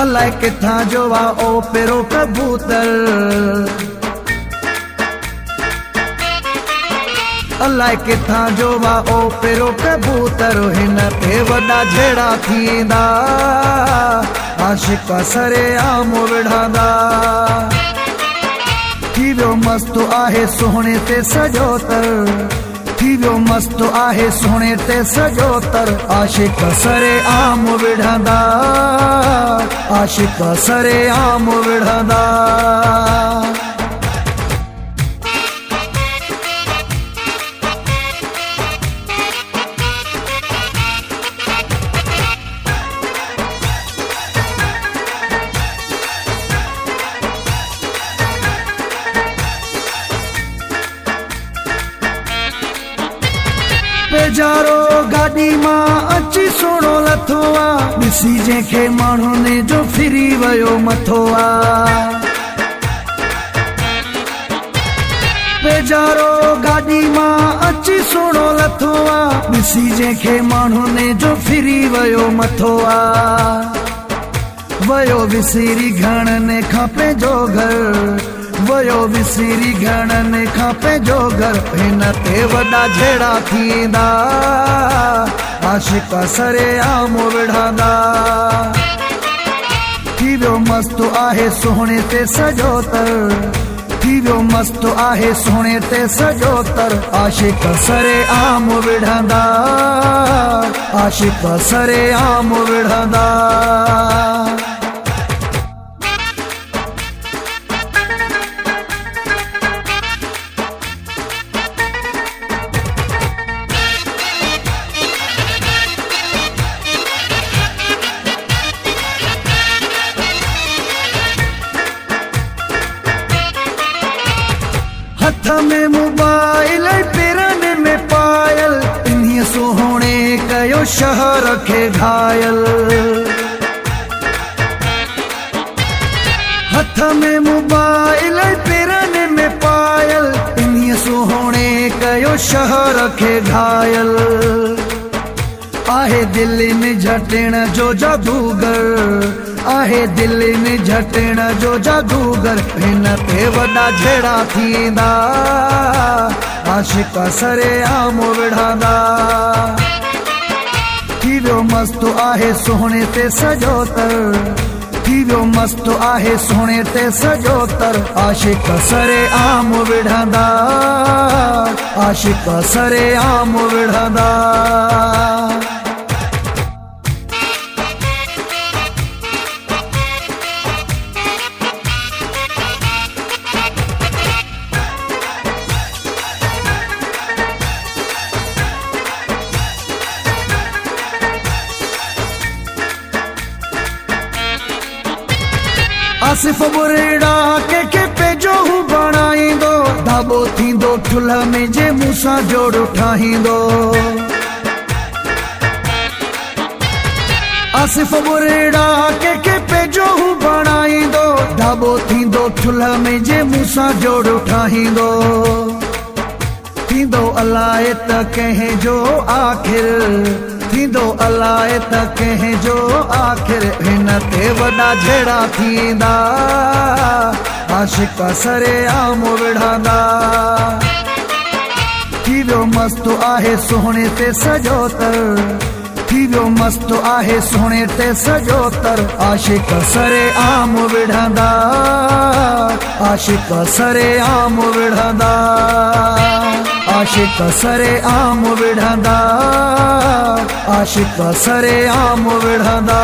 अलाए किथां जो वा ओ पेरो कबूतर, अलाए किथां जो वा ओ पेरो कबूतर। हिन ते वॾा झेड़ा थींदा, आशिक सरे आम विढ़ंदा। थी वियो मस्त आहे सुहिणे ते सॼो तर, थी वियो मस्त आहे सुहिणे ते सॼो तर। आशिक सरे आम विढ़ंदा, आशिक सरे आम विढ़ंदा। बेजारो गाड़ी मां अची सोनो लथो आ, ॾिसी जंहिंखे माण्हुनि जो फिरी वियो मथो आ। बेजारो गाड़ी मां अची सोनो लथो आ, ॾिसी जंहिंखे माण्हुनि जो फिरी वियो मथो आ। वयो विसिरी घणनि खां पंहिंजो घर, वयो विसिरी घणनि खां पंहिंजो घर। हिन ते वॾा झेड़ा थींदा, आशिक सरे आम विढ़ंदा। थी वियो मस्त आहे सुहिणे ते सॼो तर, थी वियो मस्त आहे सुहिणे ते सॼो तर। आशिक सरे आम विढ़ंदा, आशिक सरे आम विढ़ंदा। हथ में मोबाइल पेरनि में पायल, इन्हीअ सोहणे कयो शहर खे घायल। हथ में मोबाइल पेरनि में पायल, इन्हीअ सोहणे कयो शहर खे घायल। आहे दिल्ली में झटिण जो जादूगर, आहे दिल्ली में झटिण जो जादूगर। हिन ते वॾा झेड़ा थींदा, आशिक सरे आम विढ़ंदा। थी वियो मस्त आहे सुहिणे ते सॼो तर, थी वियो मस्त आहे सुहिणे ते सॼो तर। आशिक सरे आम विढ़ंदा, आशिक सरे आम विढ़ंदा। आसिफ बुरेड़ा के पेजो हू बणाईंदो, दाबो थींदो ठुल में जे मूंसां जोड़ो ठाहींदो। आसिफ बुरेड़ा के पेजो हू बणाईंदो, दाबो थींदो ठुल में जे मूंसां जोड़ो ठाहींदो। थींदो अलाए त कंहिं जो आखिर, थींदो अलाए त कंहिं जो आखिर। हिन ते वॾा झेड़ा थींदा, आशिक सरे आम विढ़ंदा। थी वियो मस्त आहे सुहिणे ते सॼो तर, थी वियो मस्त आहे सुहिणे ते सॼो तर। आशिक सरे आम विढ़ंदा, आशिक सरे आम विढ़ंदा। आशिक सरे आम विढ़ंदा, आशिक सरे आम विढ़ंदा।